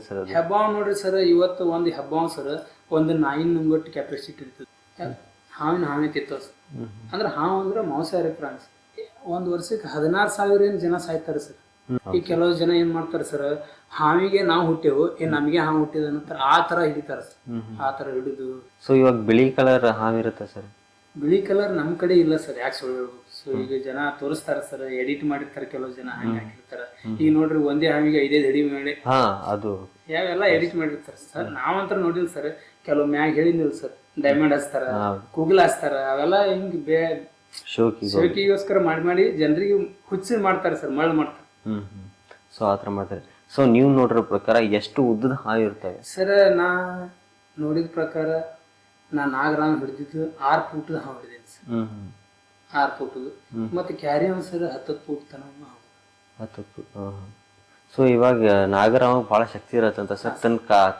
Sir ಅದು? ಹೆಬ್ಬಾವ್ ನೋಡ್ರಿ sir, ಇವತ್ತು ಒಂದು ಹೆಬ್ಬಾವ್ ಸರ್ ಒಂದು ನಾಯಿನ ನುಂಗಟ್ಟು ಕೆಪಾಸಿಟಿ ಇರ್ತದೆ. ಹಾವೇ ತಿತ್ತವ ಸರ್. ಅಂದ್ರೆ ಹಾವು ಅಂದ್ರೆ ಮಾಂಸಾಹಾರಿ ಪ್ರಾಣಿ. ಒಂದು ವರ್ಷಕ್ಕೆ 16,000 ಜನ ಸಾಯ್ತಾರೆ ಸರ್. ಈ ಕೆಲವು ಜನ ಏನ್ ಮಾಡ್ತಾರೆ ಸರ್, ಹಾವಿಗೆ ನಾವು ಹುಟ್ಟೇವು ನಮಗೆ ಹಾವು ಹುಟ್ಟಿದ ನಂತರ ಆ ತರ ಹಿಡಿತಾರ ಸರ್. ಆ ತರ ಹಿಡಿದು. ಸೊ ಇವಾಗ ಬಿಳಿ ಕಲರ್ ಹಾವಿರುತ್ತೆ ಸರ್? ಬಿಳಿ ಕಲರ್ ನಮ್ ಕಡೆ ಇಲ್ಲ ಸರ್, ಯಾಕೆ ಸುಳ್ಳು ಹೇಳ್ಬೇಕು. ಸೊ ಈಗ ಜನ ತೋರಿಸ್ತಾರ ಸರ್, ಎಡಿಟ್ ಮಾಡಿರ್ತಾರೆ ಕೆಲವು ಜನ, ಹಂಗೆ ಹಾಕಿರ್ತಾರ. ಈಗ ನೋಡ್ರಿ ಒಂದೇ ಹಾವಿಗೆ 5 ಹಿಡಿ ಮಾಡಿ ಅದು ಯಾವೆಲ್ಲ ಎಡಿಟ್ ಮಾಡಿರ್ತಾರೆ ಸರ್. ನಾವಂತ್ರ ನೋಡಿಲ್ಲ ಸರ್. ಕೆಲವು ಮ್ಯಾಗ ಹೇಳಿದ್ನಿಲ್ಲ ಸರ್, ಡೈಮಂಡ್ ಹಚ್ತಾರ, ಕೂಗಲ್ ಹಚ್ತಾರ, ಅವೆಲ್ಲ ಹಿಂಗ್ ಶೋಕಿಗೋಸ್ಕರ ಮಾಡಿ ಜನರಿಗೆ ಹುಚ್ಚಿ ಮಾಡ್ತಾರೆ ಸರ್, ಮಳ್ ಮಾಡ್ತಾರೆ. ಸೊ ಆತರ ಮಾಡ್ತಾರೆ. ಸೊ ನೀವು ನೋಡಿರೋ ಪ್ರಕಾರ ಎಷ್ಟು ಉದ್ದದ ಹಾವು ಇರ್ತವೆ ಸರ್? ನಾ ನೋಡಿದ ಪ್ರಕಾರ ನಾ ನಾಗರಾಮ್ ಹಿಡಿದಿದ್ದು 6 ಫೂಟ್ ಹಾವು ಹಿಡಿದೇನೆ ಸರ್. 6 ಫೂಟ್. ಮತ್ತೆ ಕ್ಯಾರಿ ಸರ್ 10 ಫೂಟ್ ತನಕ. 10 ಫೂಟ್. ಸೊ ಇವಾಗ ನಾಗರಾಮ ಬಹಳ ಶಕ್ತಿ ಇರತ್ತಂತ ಸರ್,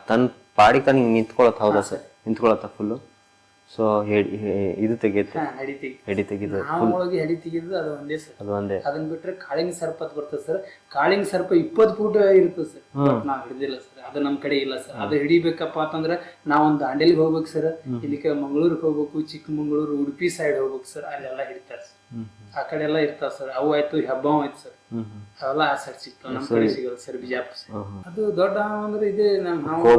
ತನ್ನ ಪಾಡಿ ತಾನು ನಿಂತ್ಕೊಳತ್. ಹೌದಾ ಸರ್? ನಿಂತ್ಕೊಳತ್ತ ಫುಲ್ಲು. ಸೊ ಇದು ತೆಗೆಯುತ್ತೆ, ಹೆಡಿ ತೆಗೆದು ಹೆಡಿ ತೆಗೆದು ಅದು ಒಂದೇ ಸರ್. ಅದು ಒಂದೇ. ಅದನ್ನ ಬಿಟ್ರೆ ಕಾಳಿಂಗ್ ಸರ್ಪ ಅಂತ ಬರ್ತದೆ ಸರ್. ಕಾಳಿಂಗ್ ಸರ್ಪ 20 ಫೂಟ್ ಇರ್ತದೆ ಸರ್. ನಾವ್ ಹಿಡಿದಿಲ್ಲ ಸರ್, ಅದು ನಮ್ ಕಡೆ ಇಲ್ಲ ಸರ್. ಅದು ಹಿಡಿಬೇಕಪ್ಪ ಅಂತಂದ್ರೆ ನಾವೊಂದು ದಾಂಡೇಲಿಗೆ ಹೋಗ್ಬೇಕು ಸರ್, ಇಲ್ಲಿಗೆ ಮಂಗಳೂರಿಗೆ ಹೋಗ್ಬೇಕು, ಚಿಕ್ಕಮಂಗ್ಳೂರು, ಉಡುಪಿ ಸೈಡ್ ಹೋಗ್ಬೇಕು ಸರ್. ಅಲ್ಲೆಲ್ಲ ಹಿಡಿತಾರೆ ಸರ್. ಆ ಕಡೆ ಎಲ್ಲ ಇರ್ತಾವ ಸರ್. ಅವು ಆಯ್ತು, ಹೆಬ್ಬಾವ್ ಆಯ್ತು ಸರ್. ಅವೆಲ್ಲ ಆ ಸೈಡ್ ಸಿಗ್ತಾವ, ನಮ್ ಕಡೆ ಸಿಗಲ್ಲ ಸರ್, ಬಿಜಾಪುರ ಸೈಡ್. ಅದು ದೊಡ್ಡ ಹಾವು ಅಂದ್ರೆ ಇದೆ ನಮ್ ಹಾವು.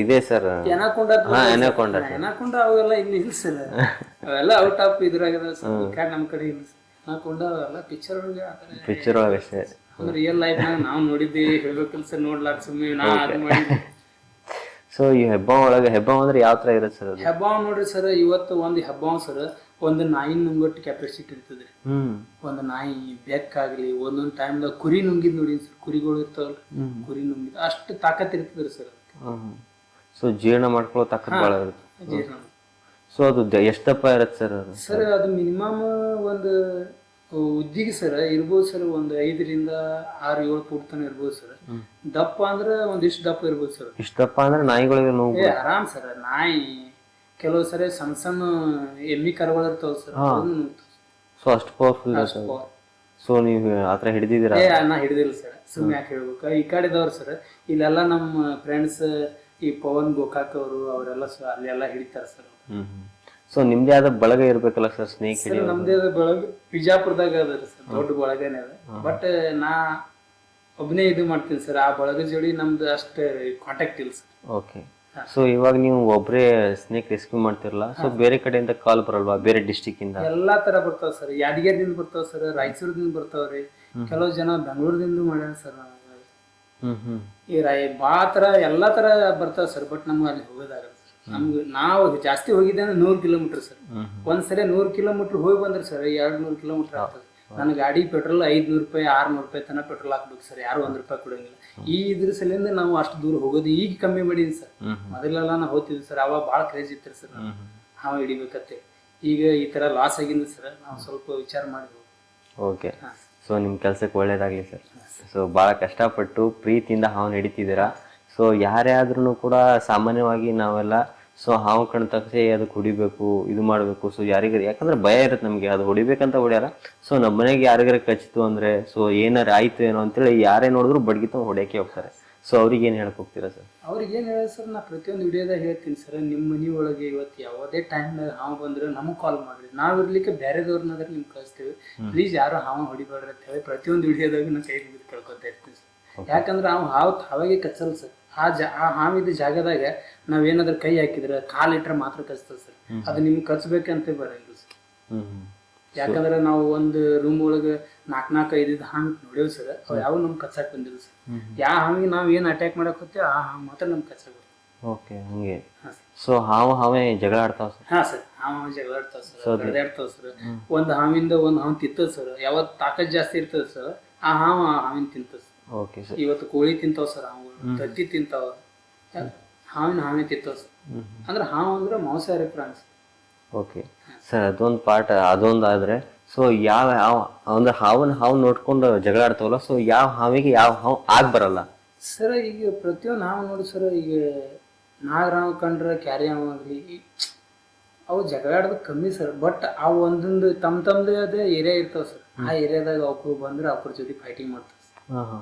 ಇದೆ ಸರ್, ಎನಾಕೊಂಡ. ಅವೆಲ್ಲ ಇಲ್ಲಿ ಇಲ್ಲ ಸರ್. ಅವೆಲ್ಲ ಔಟ್ ಆಫ್ ಇದ್ರಾಗದ ಸರ್. ಈ ಕಡೆ ನಮ್ ಕಡೆ ಇಲ್ಲ ಸರ್. ಎನಾಕೊಂಡ ಅವೆಲ್ಲ ಪಿಕ್ಚರ್ ಒಳಗೆ ಅಷ್ಟೇ. ಅಂದ್ರೆ ರಿಯಲ್ ಲೈಫ್ ನಾಗ ನಾವ್ ನೋಡಿದ್ವಿ, ಹೇಳ್ಬೇಕಲ್ಲ ಸರ್. ನೋಡ್ಲಾಕ ಸುಮ್ಮನೆ ನಾ ಅದು ಮಾಡಿದ್ವಿ. ಸೊ ಈ ಹೆಬ್ಬಾವ್ ಒಳಗೆ, ಹೆಬ್ಬಾವ್ ಅಂದ್ರೆ ಯಾವ ತರ ಇರುತ್ತೆ ಸರ್? ಹೆಬ್ಬಾವ್ ನೋಡ್ರಿ ಸರ್, ಇವತ್ತು ಒಂದು ಹೆಬ್ಬಾವ್ ಸರ್ ಒಂದು ನಾಯಿನ ನುಂಗಟ್ಟು ಕೆಪಾಸಿಟಿ ಇರ್ತದ್ರಿ. ಒಂದು ನಾಯಿ ಬೆಕ್ಕಾಗ್ಲಿ, ಒಂದೊಂದ್ ಟೈಮ್ದಾಗ ಕುರಿ ನುಂಗಿದ್ ನೋಡಿ ಸರ್. ಕುರಿಗಳು ಇರ್ತಾವಲ್ಲ, ಕುರಿ ನುಂಗಿದ್ ಅಷ್ಟು ತಾಕತ್ ಇರ್ತದ್ರಿ ಸರ್. ಸೊ ಜೀರ್ಣ ಮಾಡ್ಕೊಳ್ಳೋ ತಾಕತ್ ಬಹಳ ಇರುತ್ತೆ. ಜೀರ್ಣ. ಸೊ ಅದು ಎಷ್ಟು ದಪ್ಪ ಇರುತ್ತೆ ಸರ್ ಅದು? ಸರ್ ಅದು ಮಿನಿಮಮ್ ಒಂದು ಉದ್ದಿಗೆ ಸರ್ ಇರ್ಬೋದು ಸರ್, ಒಂದು 5 ರಿಂದ 6-7 ಫೂಟ್ ತನಕ ಇರ್ಬೋದು ಸರ್. ದಪ್ಪ ಅಂದ್ರೆ ಒಂದಿಷ್ಟು ದಪ್ಪ ಇರ್ಬೋದು ಸರ್. ಇಷ್ಟು ದಪ್ಪ ಅಂದ್ರೆ ನಾಯಿಗಳಿಗೆ ನೋವು ಆರಾಮ್ ಸರ್. ನಾಯಿ ಕೆಲವು ಸರಿ ಸಣ್ಣ ಸಣ್ಣ ಎಮ್ಮಿ ಕರುಗಳು ಇರ್ತಾವ ಸರ್. ಸೊ ಅಷ್ಟು ಪವರ್ಫುಲ್. ಸೊ ನೀವು ಆತರ ಹಿಡಿದಿದ್ದೀರಾ? ನಾ ಹಿಡಿದಿಲ್ಲ ಸರ್, ಸುಮ್ಮನೆ ಯಾಕೆ ಹೇಳ್ಬೇಕು. ಈ ಕಡೆದವ್ರು ಸರ್, ಇಲ್ಲೆಲ್ಲ ನಮ್ಮ ಫ್ರೆಂಡ್ಸ್, ಈ ಪವನ್ ಗೋಕಾಕ್ ಅವರು, ಅವರೆಲ್ಲ ಅಲ್ಲೆಲ್ಲ ಹಿಡಿತಾರ ಸರ್. ಸೊ ನಿಮ್ದೇ ಆದ ಬಳಗ ಇರ್ಬೇಕಲ್ಲ ಸರ್ ಸ್ನೇಕ್ ಹಿಡಿಯೋದು? ನಮ್ದೇ ಆದ ಬಳಗ ಬಿಜಾಪುರದಾಗ ಅದ ಸರ್, ದೊಡ್ಡ ಬಳಗನೇ ಅದ. ಬಟ್ ನಾ ಒಬ್ಬನೇ ಇದು ಮಾಡ್ತೀನಿ ಸರ್. ಆ ಬಳಗ ಜೋಡಿ ನಮ್ದು ಅಷ್ಟೇ ಕಾಂಟ್ಯಾಕ್ಟ್ ಇಲ್ಲ ಸರ್. ಓಕೆ. ಸೊ ಇವಾಗ ನೀವು ಒಬ್ಬರೇ ಸ್ನೇಕ್ ರೆಸ್ಕ್ಯೂ ಮಾಡ್ತಿರಲ್ಲ, ಸೊ ಬೇರೆ ಕಡೆಯಿಂದ ಕಾಲ್ ಬರಲ್ವಾ, ಬೇರೆ ಡಿಸ್ಟಿಕ್ ಇಂದ? ಎಲ್ಲಾ ತರ ಬರ್ತಾವ ಸರ್. ಯಾದಗಿರಿದಿಂದ ಬರ್ತಾವ ಸರ್, ರಾಯಚೂರದಿಂದ ಬರ್ತಾವ್ರಿ, ಕೆಲವು ಜನ ಬೆಂಗಳೂರದಿಂದ ಮಾಡ್ಯಾರ ಸರ್. ಈ ಬಾಳ ತರ ಎಲ್ಲಾ ತರ ಬರ್ತಾವ ಸರ್. ಬಟ್ ನಮ್ಗೆ ಅಲ್ಲಿ ಹೋಗೋದಾಗಲ್ಲ ಸರ್. ನಮ್ಗೆ ನಾವು ಜಾಸ್ತಿ ಹೋಗಿದ್ದೆ 100 ಕಿಲೋಮೀಟರ್ ಸರ್. ಒಂದ್ಸರಿ 100 ಕಿಲೋಮೀಟರ್ ಹೋಗಿ ಬಂದ್ರೆ ಸರ್ 200 ಕಿಲೋಮೀಟರ್ ಆಗ್ತದೆ. ನನ್ನ ಗಾಡಿ ಪೆಟ್ರೋಲ್ 500 ರೂಪಾಯಿ 600 ರೂಪಾಯಿ ತನಕ ಪೆಟ್ರೋಲ್ ಹಾಕ್ಬೇಕು ಸರ್. ಯಾರು 1 ರೂಪಾಯಿ ಕೊಡಂಗಿಲ್ಲ. ಈ ಇದ್ರ ಸಲಿಂದ ನಾವು ಅಷ್ಟು ದೂರ ಹೋಗೋದು ಈಗ ಕಮ್ಮಿ ಮಾಡೀನಿ ಸರ್. ಮೊದಲೆಲ್ಲ ನಾವು ಹೋಗ್ತಿದ್ವಿ ಸರ್, ಅವಾಗ ಭಾಳ ಕ್ರೇಜ್ ಇತ್ತು ಸರ್. ಹಾವು ಹಿಡಿಬೇಕತ್ತೆ. ಈಗ ಈ ತರ ಲಾಸ್ ಆಗಿಂದ ಸರ್ ನಾವು ಸ್ವಲ್ಪ ವಿಚಾರ ಮಾಡಿ. ಓಕೆ. ಸೊ ನಿಮ್ಮ ಕೆಲ್ಸಕ್ಕೆ ಒಳ್ಳೇದಾಗ್ಲಿ ಸರ್. ಸೊ ಭಾಳ ಕಷ್ಟಪಟ್ಟು ಪ್ರೀತಿಯಿಂದ ಹಾವು ಹಿಡಿತಿದ್ದೀರಾ. ಸೊ ಯಾರೇ ಆದ್ರೂ ಕೂಡ ಸಾಮಾನ್ಯವಾಗಿ ನಾವೆಲ್ಲ ಸೊ ಹಾವು ಕಣ್ ತಕ್ಷಣ ಅದಕ್ಕೆ ಹೊಡಿಬೇಕು, ಇದು ಮಾಡಬೇಕು. ಸೊ ಯಾರಿಗಾರ, ಯಾಕಂದ್ರೆ ಭಯ ಇರುತ್ತೆ ನಮಗೆ, ಅದು ಹೊಡಿಬೇಕಂತ ಹೊಡ್ಯಾರ. ಸೊ ನಮ್ಮ ಮನೆಗೆ ಯಾರಿಗಾರ ಕಚ್ಚಿತು ಅಂದ್ರೆ, ಸೊ ಏನಾರ ಆಯ್ತು ಏನೋ ಅಂತೇಳಿ ಯಾರೇ ನೋಡಿದ್ರು ಬಡ್ಗಿತ ಹೊಡ್ಯಾಕೆ ಹೋಗ್ತಾರೆ. ಸೊ ಅವ್ರಿಗೆ ಏನು ಹೇಳಕ್ ಹೋಗ್ತೀರಾ ಸರ್? ಅವ್ರಿಗೆ ಏನು ಹೇಳ ಸರ್, ನಾ ಪ್ರತಿಯೊಂದು ವಿಡಿಯೋದಾಗ ಹೇಳ್ತೀನಿ ಸರ್. ನಿಮ್ಮ ಮನೆ ಒಳಗೆ ಇವತ್ತು ಯಾವುದೇ ಟೈಮ್ನಾಗ ಹಾವು ಬಂದ್ರೆ ನಮಗೆ ಕಾಲ್ ಮಾಡ್ರಿ. ನಾವು ಇರ್ಲಿಕ್ಕೆ ಬೇರೆದವ್ರನ್ನಾದ್ರೆ ನಿಮ್ಗೆ ಕಳಿಸ್ತೀವಿ. ಪ್ಲೀಸ್ ಯಾರು ಹಾವು ಹೊಡಿಬೇಡ್ರಿ ಅಂತ ಹೇಳಿ ಪ್ರತಿಯೊಂದು ವಿಡಿಯೋದಾಗ ನಾ ಕೈ ಮುಗಿದು ಕೇಳ್ಕೊತಾ ಇರ್ತೀನಿ ಸರ್. ಯಾಕಂದ್ರೆ ಹಾವು ಹಾವಾಗೆ ಕಚ್ಚಲ್ಲ ಸರ್. ಆ ಹಾವಿದ ಜಾಗದಾಗ ನಾವೇನಾದ್ರೂ ಕೈ ಹಾಕಿದ್ರೆ, ಕಾಲಿಟ್ರೆ ಮಾತ್ರ ಕಚ್ತದೆ ಸರ್. ಅದು ನಿಮ್ಗೆ ಕಚ್ಬೇಕಂತ ಬರಂಗಿಲ್ಲ ಸರ್. ಯಾಕಂದ್ರೆ ನಾವು ಒಂದು ರೂಮ್ ಒಳಗೆ 4-5 ಹಾವು ನೋಡೇವ್ ಸರ್. ಅವ್ ಯಾವ ನಮ್ಗೆ ಕಚ್ಚಾಕ್ ಬಂದಿಲ್ಲ ಸರ್. ಯಾವ ಹಾವಿಗೆ ನಾವ್ ಏನ್ ಅಟ್ಯಾಕ್ ಮಾಡಕ್ ಹೋಗ್ತೀವಿ ಆ ಹಾವು ಮಾತ್ರ ನಮ್ಗೆ ಕಚ್ಚಾಕ್ ಬರ್ತದೆ. ಓಕೆ, ಹಂಗೆ. ಸೊ ಹಾವೇ ಜಗಳ ಆಡ್ತಾವ ಸರ್? ಹಾ ಸರ್, ಹಾವು ಜಗಳ ಆಡ್ತಾವ ಸರ್, ಹೊಡೆದಾಡ್ತಾವ ಸರ್. ಒಂದ್ ಹಾವಿಂದ ಒಂದ್ ಹಾವು ತಿಂತದ ಸರ್. ಯಾವತ್ ತಾಕತ್ ಜಾಸ್ತಿ ಇರ್ತದ ಸರ್, ಆ ಹಾವಿನ ತಿಂತದ ಸರ್. Okay sir. ಇವತ್ತು ಕೋಳಿ ತಿಂತಾವ ಸರ್, ಹಾವುಗಳು ತತ್ತಿ ತಿಂತಾವ, ಹಾವೇ ತಿಂತಾವ ಸರ್. ಅಂದ್ರೆ ಹಾವು ಅಂದ್ರೆ ಮಾಂಸಾಹಾರಿ ಪ್ರಾಣಿ ಸರ್. ಓಕೆ ಸರ್, ಅದೊಂದು ಪಾರ್ಟ್ ಅದೊಂದಾದ್ರೆ, ಸೊ ಯಾವ ಅಂದ್ರೆ ಹಾವು ನೋಡ್ಕೊಂಡು ಜಗಳ ಆಡ್ತಾವಲ್ಲ, ಸೊ ಯಾವ ಹಾವಿಗೆ ಯಾವ ಹಾವು ಆಗ್ ಬರಲ್ಲ ಸರ್? ಈಗ ಪ್ರತಿಯೊಂದು ಹಾವು ನೋಡಿ ಸರ್, ಈಗ ನಾಗರಾವ್ ಕಂಡ್ರೆ ಕ್ಯಾರಿ ಹಾವು ಆಗಲಿ, ಅವು ಜಗಳ ಆಡೋದು ಕಮ್ಮಿ ಸರ್. ಬಟ್ ಅವು ಒಂದೊಂದು ತಮ್ಮದೇ ಅದೇ ಏರಿಯಾ ಇರ್ತಾವ ಸರ್. ಆ ಏರಿಯಾದಾಗ ಅವ್ರು ಬಂದ್ರೆ ಅವ್ರ ಜೊತೆ ಫೈಟಿಂಗ್ ಮಾಡ್ತಾವ.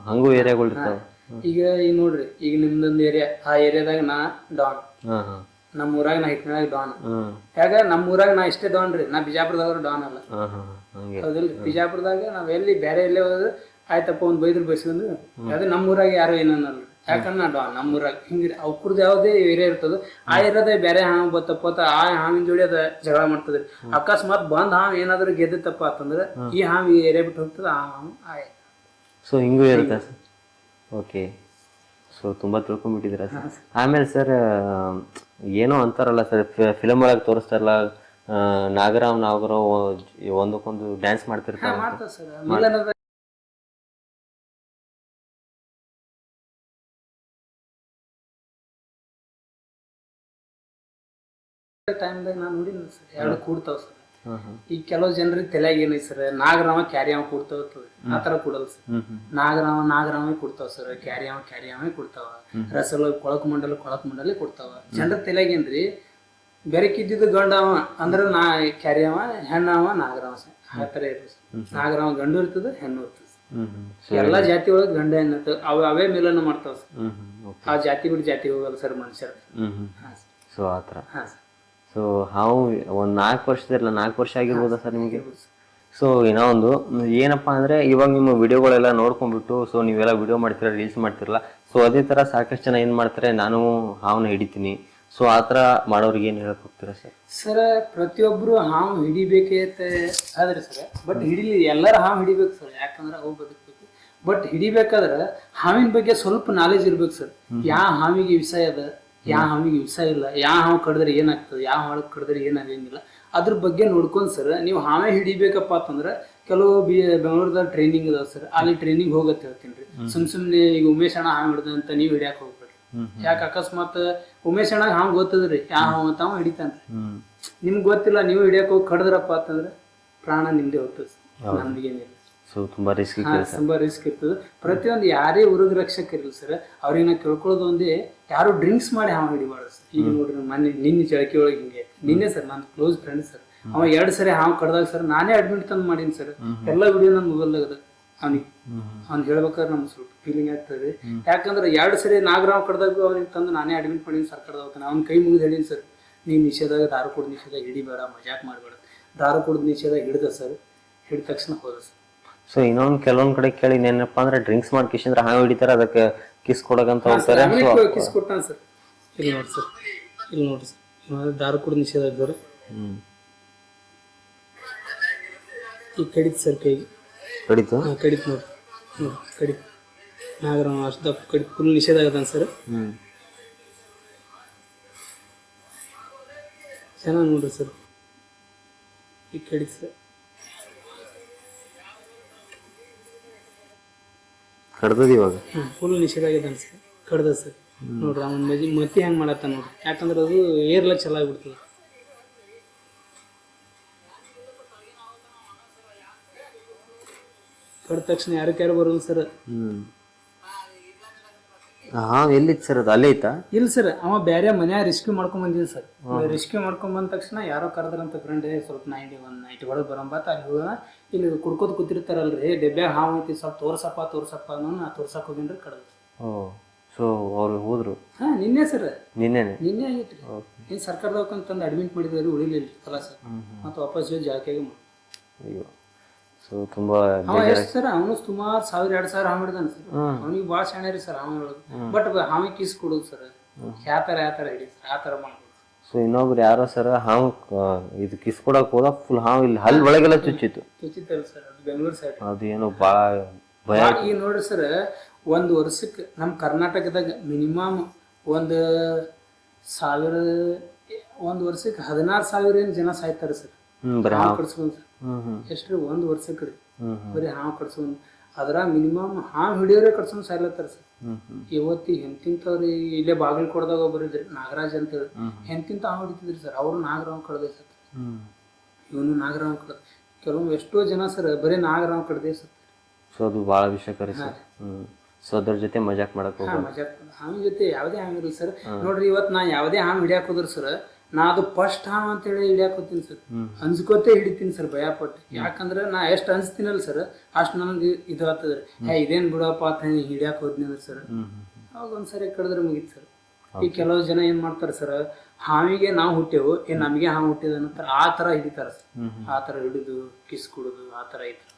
ಹಂಗೂ ಏರಿಯಾಗಳು ಇರ್ತಾವ. ಈಗ ನೋಡ್ರಿ ಈಗ ನಿಮ್ದೊಂದು ಏರಿಯಾ, ಆ ಏರಿಯಾದಾಗ ನಾ ಡಾನ್, ಹಾ ಹಾ ನಮ್ಮ ಊರಾಗ ನಾ ಹಿಟ್ನಾಳಾಗ ಡಾನ್. ಹ್ಮ್ ಯಾಕ ನಮ್ಮ ಊರಾಗ ನಾ ಇಷ್ಟೇ ಡಾನ್ ರೀ, ನಾ ಬಿಜಾಪುರದಾಗ ಡಾನ್ ಅಲ್ಲ. ಹಾ ಹಾ ಹಂಗೆ. ಹೌದಿಲ್ರಿ, ಬಿಜಾಪುರದಾಗ ನಾವ್ ಎಲ್ಲಿ ಬೇರೆ ಎಲ್ಲೇ ಹೋದ್ರೆ ಆಯ್ತಪ್ಪ ಒಂದ್ ಬೈದ್ರು ಬೈಸ್ಕೊಂಡು ಅದೇ ನಮ್ಮ ಊರಾಗ ಯಾರು ಏನನ್ನಲ್ರಿ. ಯಾಕಂದ್ರೆ ನಾ ಡಾನ್ ನಮ್ಮ ಊರಾಗ ಹಿಂಗ್ರಿ. ಅವ್ರದ್ದು ಯಾವ್ದೇ ಏರಿಯಾ ಇರ್ತದ, ಆ ಏರಿಯಾದಾಗ ಬೇರೆ ಹಾವು ಬತ್ತಪ್ಪ ಆ ಹಾವಿನ ಜೋಡಿ ಅದ ಜಗಳ ಮಾಡ್ತದ್ರಿ. ಅಕಸ್ಮಾತ್ ಬಂದ್ ಹಾವು ಏನಾದ್ರು ಗೆದ್ದತ್ತಪ್ಪ ಅಂತಂದ್ರ ಈ ಹಾವು ಈ ಏರಿಯಾ ಬಿಟ್ಟು ಹೋಗ್ತದ, ಆ ಹಾವು ಆಯ್. ಸೊ ಹಿಂಗೂ ಇರುತ್ತೆ ಸರ್. ಓಕೆ, ಸೊ ತುಂಬ ತಿಳ್ಕೊಂಡ್ಬಿಟ್ಟಿದ್ದೀರಾ ಸರ್. ಆಮೇಲೆ ಸರ್ ಏನೋ ಅಂತಾರಲ್ಲ ಸರ್, ಫಿಲಮ್ ಒಳಗೆ ತೋರಿಸ್ತಾರಲ್ಲ, ನಾಗರಾವ್ ಒಂದಕ್ಕೊಂದು ಡ್ಯಾನ್ಸ್ ಮಾಡ್ತಿರ್ತಾರೆ. ಮಾಡ್ತಾವ ಸರ್. ಮಿಲನದ ಟೈಮ್ದಾಗ ನಾನು ನೋಡಿನ ಸರ್, ಎರಡು ಕೂಡ್ತಾವ ಸರ್. ಈಗ ಕೆಲವು ಜನರಿಗೆ ತಲೆಯಾಗ ಏನೈತಿ ಸರ್, ನಾಗರಾಮ ಕ್ಯಾರಿಯಾವ ಕೂಡ್ತಾವ, ಆ ತರ ಕೂಡಲ್ಲ ಸರ್. ನಾಗರಾಮೇ ಕೊಡ್ತಾವ ಸರ್, ಕ್ಯಾರಿಯಾವೇ ಕೊಡ್ತಾವ, ರಸಲ ಕೊಳಕ್ ಮಂಡಲಿ ಕೊಡ್ತಾವ. ಜನರ ತಲೆಯಾಗ ಏನ್ರಿ ಬೆರಕಿದ್ದಿದ್ದು ಗಂಡವ ಅಂದ್ರ ಕ್ಯಾರಿಯಾವ, ಹೆಣ್ಣವ ನಾಗರಾಮ ಸರ್. ಆ ತರ ಇರ್ತದೆ. ನಾಗರಾಮ ಗಂಡು ಇರ್ತದ, ಹೆಣ್ಣು ಇರ್ತದೆ. ಎಲ್ಲಾ ಜಾತಿ ಒಳಗ ಗಂಡ ಹೆಣ್ಣು ಅವೇ ಮಿಲನ ಮಾಡ್ತಾವ ಸರ್. ಆ ಜಾತಿ ಬಿಟ್ಟು ಜಾತಿ ಹೋಗಲ್ಲ ಸರ್ ಮನುಷ್ಯರ. ಸೊ ಆತರ. ಸೊ ಹಾವು ಒಂದ್ 4 ವರ್ಷ ಆಗಿರ್ಬೋದಾ ಸರ್ ನಿಮ್ಗೆ? ಸೊ ಏನೋ ಒಂದು ಏನಪ್ಪಾ ಅಂದ್ರೆ, ಇವಾಗ ನಿಮ್ಮ ವಿಡಿಯೋಗಳೆಲ್ಲ ನೋಡ್ಕೊಂಡ್ಬಿಟ್ಟು, ಸೊ ನೀವೆಲ್ಲ ವಿಡಿಯೋ ಮಾಡ್ತೀರಾ, ರೀಲ್ಸ್ ಮಾಡ್ತಿರಲ್ಲ, ಸೊ ಅದೇ ತರ ಸಾಕಷ್ಟು ಜನ ಏನ್ ಮಾಡ್ತಾರೆ, ನಾನು ಹಾವನ್ನ ಹಿಡಿತೀನಿ, ಸೊ ಆತರ ಮಾಡೋರಿಗೆ ಏನ್ ಹೇಳಕ್ ಹೋಗ್ತೀರಾ ಸರ್? ಸರ್ ಪ್ರತಿಯೊಬ್ರು ಹಾವು ಹಿಡಿಬೇಕೈತೆ ಆದ್ರೆ ಸರ್, ಬಟ್ ಹಿಡಿಲಿ ಎಲ್ಲಾರು ಹಾವು ಹಿಡಿಬೇಕು ಸರ್, ಯಾಕಂದ್ರೆ ಅವು ಬದುಕಬೇಕು. ಬಟ್ ಹಿಡಿಬೇಕಾದ್ರೆ ಹಾವಿನ ಬಗ್ಗೆ ಸ್ವಲ್ಪ ನಾಲೆಜ್ ಇರ್ಬೇಕು ಸರ್. ಯಾವ ಹಾವಿಗೆ ವಿಷ ಅದ, ಯಾವ ಹಾವಿಗೆ ವಿಷ ಇಲ್ಲ, ಯಾವ ಹಾವು ಕಡಿದ್ರೆ ಏನಾಗ್ತದೆ, ಯಾವ ಹಾವು ಕಡಿದ್ರೆ ಏನಾಗಂಗಿಲ್ಲ, ಅದ್ರ ಬಗ್ಗೆ ನೋಡ್ಕೊಂಡ್ ಸರ್ ನೀವು ಹಾವೇ ಹಿಡಿಬೇಕಪ್ಪ ಅಂತಂದ್ರೆ ಕೆಲವು ಬೆಂಗಳೂರದಾಗ ಟ್ರೈನಿಂಗ್ ಅದಾವ ಸರ್, ಅಲ್ಲಿ ಟ್ರೈನಿಂಗ್ ಹೋಗತ್ ಹೇಳ್ತೀನಿ ರೀ. ಸುಮ್ನೆ ಈಗ ಉಮೇಶ್ ಅಣ್ಣ ಹಾವು ಹಿಡ್ದ ಅಂತ ನೀವು ಹಿಡಿಯಾಕ ಹೋಗ್ಬೇಡ್ರಿ. ಯಾಕೆ ಅಕಸ್ಮಾತ್ ಉಮೇಶ್ ಅಣ್ಣ ಹಾವು ಗೊತ್ತದ್ರಿ ಯಾವ ಹಾವು ಅಂತ ಅವ ಹಿಡಿತಾನ್ರಿ, ನಿಮ್ಗೆ ಗೊತ್ತಿಲ್ಲ, ನೀವು ಹಿಡಿಯಾಕ ಹೋಗಿ ಕಡದ್ರಪ್ಪ ಅಂತಂದ್ರೆ ಪ್ರಾಣ ನಿಮ್ದೇ ಹೋಗ್ತದೆ, ನಮ್ಗೇನಿಲ್ಲ. ಸೊ ತುಂಬಾ ರಿಸ್ಕ್ ಇರ್ತದೆ. ಪ್ರತಿಯೊಂದು ಯಾರೇ ಉರುಗ ರಕ್ಷಕರಿಲ್ಲ ಸರ್, ಅವ್ರಿಗೆ ನಾ ಕೇಳ್ಕೊಳ್ಳೋದು ಒಂದೇ, ಯಾರು ಡ್ರಿಂಕ್ಸ್ ಮಾಡಿ ಹಾವು ಹಿಡಿಬಾರ್ದು ಸರ್. ಈಗ ನೋಡ್ರಿ ನಿನ್ನೆ ಚಳಕಿ ಒಳಗೆ ಹಿಂಗೆ ನಿನ್ನೆ ಸರ್, ನನ್ನ ಕ್ಲೋಸ್ ಫ್ರೆಂಡ್ ಸರ್, ಅವ 2 ಸರಿ ಹಾವು ಕಡ್ದಾಗ ಸರ್ ನಾನೇ ಅಡ್ಮಿಟ್ ತಂದು ಮಾಡೀನಿ ಸರ್. ಎಲ್ಲ ವಿಡಿಯೋ ನನ್ನ ಮೊಬೈಲ್ದಾಗ ಅದ. ಅವ್ನಿಗೆ ಹೇಳ್ಬೇಕಾದ್ರೆ ನಮ್ಗೆ ಸ್ವಲ್ಪ ಫೀಲಿಂಗ್ ಆಗ್ತದೆ. ಯಾಕಂದ್ರೆ 2 ಸರಿ ನಾಗರಾವ್ ಕಡ್ದಾಗ ಅವ್ನಿಗೆ ತಂದು ನಾನೇ ಅಡ್ಮಿಟ್ ಮಾಡೀನಿ ಸರ್. ಕಡ್ದಾಗ್ತಾನೆ ಅವ್ನ ಕೈ ಮುಗಿದು ಹೇಳಿನಿ ಸರ್, ನೀ ನಿಷೇಧಾಗ ದಾರು ಕುಡ್ದು ನಿಷೇಧ ಹಿಡಿಬೇಡ, ಮಜಾಕ್ ಮಾಡಬೇಡ. ದಾರು ಕುಡ್ದು ನಿಷೇಧ ಹಿಡ್ದ ಸರ್, ಹಿಡಿದ ತಕ್ಷಣ ಹೋದ ಸರ್. ಸೊ ಇನ್ನೊಂದು ಕೆಲವೊಂದ್ ಕಡೆ ಕೇಳಿ ಏನಪ್ಪಾ ಅಂದ್ರೆ, ಡ್ರಿಂಕ್ಸ್ ಮಾಡಿ ಕಿಶಂದ್ರೆ ಹಾವು ಹಿಡಿತಾರೆ, ಅದಕ್ಕೆ ಕಿಸ್ ಕೊಡಕಂತ ಹೋಗ್ತಾರೆ. ಕಿಸ್ ಕೊಟ್ಟಾನ ಸರ್. ಇಲ್ಲಿ ನೋಡ್ರಿ ಸರ್, ದಾರು ಕುಡ್ದು ನಿಷೇಧ ಇದ್ದಾರೆ. ಈಗ ಕಡಿತು ಸರ್, ಕೈಗೆ ಕಡಿತು ನೋಡ್ರಿ, ಕಡಿತು ನಾಗರಾಮ ಅಷ್ಟು ಕಡಿತು, ಫುಲ್ ನಿಷೇಧ ಆಗತಾನ ಸರ್. ಚೆನ್ನಾಗಿ ನೋಡ್ರಿ ಸರ್, ಈಗ ಕಡಿತು ಸರ್, ಕಡ್ದದ ಇವಾಗ ಫುಲ್ ನಿಷೇಧ ಆಗಿದ್ದಾನೆ ಸರ್, ಕಡ್ದ ಸರ್. ನೋಡ್ರಿ ಅವನ ಮತಿ ಹೆಂಗ್ ಮಾಡತ್ತ ನೋಡ್ರಿ, ಯಾಕಂದ್ರೆ ಅದು ಏರ್ಲ ಚಲೋ ಆಗ್ಬಿಡ್ತದೆ. ಕಡ್ದ ತಕ್ಷಣ ಯಾರು ಬರೋದು ಸರ್. ಎಲ್ಲಿತ್ತು ಸರ್ ಅದು? ಅಲ್ಲೇ ಐತಾ? ಇಲ್ಲ ಸರ್, ಅವ ಬೇರೆ ಮನ್ಯಾಗ ರೆಸ್ಕ್ಯೂ ಮಾಡ್ಕೊಂಡ್ ಬಂದಿದ್ದ ಸರ್. ರೆಸ್ಕ್ಯೂ ಮಾಡ್ಕೊಂಡ್ ಬಂದ ತಕ್ಷಣ ಯಾರೋ ಕರೆದ್ರಂತ ಫ್ರೆಂಡ್, ಸ್ವಲ್ಪ ನೈಟ್ ಹೊಡೆದ್ ಬರಂಬತ್ತ ಅಲ್ಲಿ ಹೋಗೋಣ, ಇಲ್ಲಿ ಕುಡ್ಕೋದ್ ಕೂತಿರ್ತಾರಲ್ರಿ, ಡೆಬ್ಬ್ಯಾಗ ಹಾವು ಐತಿ, ಸ್ವಲ್ಪ ತೋರ್ಸಪ್ಪ ಅನ್ನೋ ನಾ ತೋರ್ಸಕ್ ಹೋಗಿನ್ರಿ, ಕಡದ್. ಸೊ ಅವ್ರು ಹೋದ್ರು? ನಿನ್ನೆ ಸರ್, ನಿನ್ನೆ ಆಗೈತ್ರಿ. ಏನ್ ಸರ್ಕಾರದವ್ಕ ತಂದು ಅಡ್ಮಿಟ್ ಮಾಡಿದ್ರಿ, ಉಳಿಲಿಲ್ಲ ಕಲಾ ಸರ್, ಮತ್ತೆ ವಾಪಸ್ ಜಾಕಿಯಾಗ. ಅಯ್ಯೋ, ಸೊ ತುಂಬಾ ಸರ್ ಅವನು ಸುಮಾರು 1000-2000 ಹಾವು ಹಿಡಿದಾನ ಸರ್. ಅವನಿಗೆ ಭಾಳ ಶಾಣೆ ರೀ ಸರ್ ಹಾವು ಹೇಳೋದು. ಬಟ್ ಹಾವಿಗೆ ಕಿಸ್ ಕೊಡೋದು ಸರ್, ಯಾವ ತರ ಹಿಡಿ ಸರ್, ಆ ತರ ಮಾಡ್ಬೋದು. ಸೊ ಇನ್ನೊಬ್ರು ಯಾರೋ ಸರ್ ಹಾವು ಇದು ಕಿಸ್ ಕೊಡಕ್ ಹೋದ, ಫುಲ್ ಹಾವು ಇಲ್ಲಿ ಹಲ್ ಒಳಗೆಲ್ಲ ಚುಚ್ಚಿತ್ತಲ್ಲ ಸರ್, ಅದು ಬೆಂಗಳೂರು ಸೈಡ್. ಅದು ಏನೋ ಭಾಳ ಭಯ. ಈಗ ನೋಡ್ರಿ ಸರ್, 1 ವರ್ಷಕ್ಕೆ ನಮ್ಮ ಕರ್ನಾಟಕದಾಗ ಮಿನಿಮಮ್ 1 ವರ್ಷಕ್ಕೆ 16,000 ಜನ ಸಾಯ್ತಾರೆ ಸರ್ ಹಾವು ಕಡ್ಸ್ಕೊಂಡ್. ಎಷ್ಟ್ರಿ 1 ವರ್ಷಕ್ಕೆ ರೀ ಬರೀ ಹಾವು ಕಡ್ಸ್ಕೊಂಡ್. ಅದ್ರ ಮಿನಿಮಮ್ ಹಾವು ಹಿಡಿಯೋರೇ ಕಡ್ಸ್ಕೊಂಡ್ ಸಾಯ್ಲತ್ತಾರ ಸರ್. ಇವತ್ತಿ ಎಂತಿಂತವ್ರಿ, ಇಲ್ಲೇ ಬಾಗಲಕೋಟದಾಗ ಒಬ್ಬರಿದ್ರಿ ನಾಗರಾಜ್ ಅಂತ ಹೇಳಿ, ಎಂತಿಂತ ಹಾವು ಹಿಡಿತಿದ್ರಿ ಸರ್. ಅವರು ನಾಗರಾವ್ ಕಡ್ದೆ ಸರ್, ಇವನು ನಾಗರಾವ್ ಕಡ್ದ. ಕೆಲವೊಮ್ಮೆ ಎಷ್ಟೋ ಜನ ಸರ್ ಬರೀ ನಾಗರಾವ್ ಕಡ್ದೆ ಸರ್. ಸೊ ಅದು ಭಾಳ ವಿಷಯಕಾರಿ ಸರ್. ಸೊ ಅದ್ರ ಜೊತೆ ಮಜಾಕ್ ಮಾಡಕ್ ಹೋಗ್ಬಾರ್ದು. ಮಜಾಕ್ ಹಾವಿನ ಜೊತೆ ಯಾವುದೇ ಹಾವು ಇರಲಿ ಸರ್. ನೋಡ್ರಿ, ಇವತ್ತು ನಾ ಯಾವುದೇ ಹಾವು ಹಿಡಿಯಾಕ ಹೋದ್ರು ಸರ್, ನಾ ಅದು ಫಸ್ಟ್ ಹಾವು ಅಂತೇಳಿ ಹಿಡಿಯಾಕ ಹೋಗ್ತೀನಿ ಸರ್. ಅನ್ಸ್ಕೋತೆ ಹಿಡಿತೀನಿ ಸರ್ ಭಯಪಟ್ಟು. ಯಾಕಂದ್ರೆ ನಾ ಎಷ್ಟು ಅನ್ಸ್ತೀನಲ್ಲ ಸರ್ ಅಷ್ಟು ನನಗೆ ಇದು ಆಗ್ತದ್ರಿ. ಇದೇನ್ ಬಿಡಪ್ಪ ಅಂತ ಹಿಡಿಯಾಕ ಹೋದ್ನಿ ಅಂದ್ರೆ ಸರ್ ಅವಾಗ ಒಂದ್ಸರಿ ಕಡಿದ್ರೆ ಮುಗೀತು ಸರ್. ಈ ಕೆಲವು ಜನ ಏನ್ ಮಾಡ್ತಾರೆ ಸರ್, ಹಾವಿಗೆ ನಾವು ಹುಟ್ಟೇವು ನಮಗೆ ಹಾವು ಹುಟ್ಟಿದ ನಂತರ ಆ ತರ ಹಿಡಿತಾರ ಸರ್. ಆ ತರ ಹಿಡಿದು ಕಿಸ್ ಕುಡುದು ಆ ತರ ಐತ್ರ.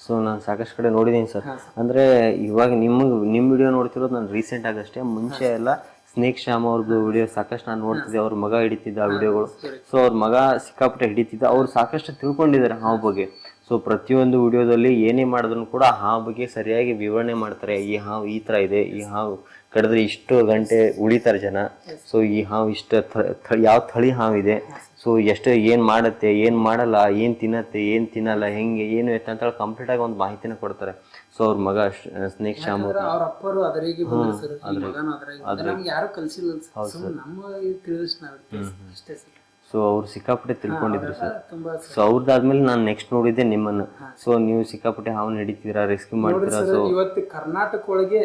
ಸೊ ನಾನು ಸಾಕಷ್ಟು ಕಡೆ ನೋಡಿದ್ದೀನಿ ಸರ್. ಅಂದ್ರೆ ಇವಾಗ ನಿಮ್ಮ ವಿಡಿಯೋ ನೋಡ್ತಿರೋದು ನಾನು ರೀಸೆಂಟ್ ಆಗಷ್ಟೇ. ಮುಂಚೆ ಎಲ್ಲ ಸ್ನೇಕ್ ಶ್ಯಾಮ್ ಅವ್ರದ್ದು ವಿಡಿಯೋ ಸಾಕಷ್ಟು ನಾನು ನೋಡ್ತಿದ್ದೆ. ಅವ್ರ ಮಗ ಹಿಡಿತಿದ್ದ ಆ ವಿಡಿಯೋಗಳು. ಸೊ ಅವ್ರ ಮಗ ಸಿಕ್ಕಾಪಟ್ಟೆ ಹಿಡಿತಿದ್ದ. ಅವ್ರು ಸಾಕಷ್ಟು ತಿಳ್ಕೊಂಡಿದ್ದಾರೆ ಹಾವು ಬಗ್ಗೆ. ಸೊ ಪ್ರತಿಯೊಂದು ವಿಡಿಯೋದಲ್ಲಿ ಏನೇ ಮಾಡಿದ್ರು ಕೂಡ ಹಾವು ಬಗ್ಗೆ ಸರಿಯಾಗಿ ವಿವರಣೆ ಮಾಡ್ತಾರೆ. ಈ ಹಾವು ಈ ತರ ಇದೆ, ಈ ಹಾವು ಕಡಿದ್ರೆ ಇಷ್ಟು ಗಂಟೆ ಉಳಿತಾರೆ ಜನ. ಸೊ ಈ ಹಾವು ಇಷ್ಟ ಯಾವ ತಳಿ ಹಾವಿದೆ, ಸೊ ಎಷ್ಟು ಏನ್ ಮಾಡುತ್ತೆ, ಏನ್ ಮಾಡಲ್ಲ, ಏನ್ ತಿನ್ನತ್ತೆ, ಏನ್ ತಿನ್ನಲ್ಲ, ಹೆಂಗೆ ಏನು ಅಂತ ಕಂಪ್ಲೀಟ್ ಆಗಿ ಒಂದು ಮಾಹಿತಿನ ಕೊಡ್ತಾರೆ. ಸೊ ಅವ್ರ ಮಗ ಸ್ನೇಕ್ ಶ್ಯಾಮ್ ಅವ್ರ ಅಪ್ಪರು ಅದರಿಗೆ ಬಂದ್ರು ಸರ್, ಈ ಮಗನ ಅದರಾಗಿ ನಮ್ಗೆ ಯಾರು ಕಲ್ಸಿಲ್ಲ ಸರ್, ನಮ್ಮ ತಿಳಿಸ್ ಅಷ್ಟೇ ಸರ್. ಸೊ ಅವ್ರು ಸಿಕ್ಕಾಪಟ್ಟೆ ತಿಳ್ಕೊಂಡಿದ್ರು ಸರ್. ಸೊ ಅವ್ರದ್ದಾದ್ಮೇಲೆ ನಾನು ನೆಕ್ಸ್ಟ್ ನೋಡಿದ್ದೆ ನಿಮ್ಮನ್ನ. ಸೊ ನೀವು ಸಿಕ್ಕಾಪಟ್ಟೆ ಹಾವನ್ನ ಹಿಡಿತೀರಾ, ರೆಸ್ಕ್ಯೂ ಮಾಡ್ತೀರಾ. ಸೊ ಇವತ್ತು ಕರ್ನಾಟಕ ಒಳಗೆ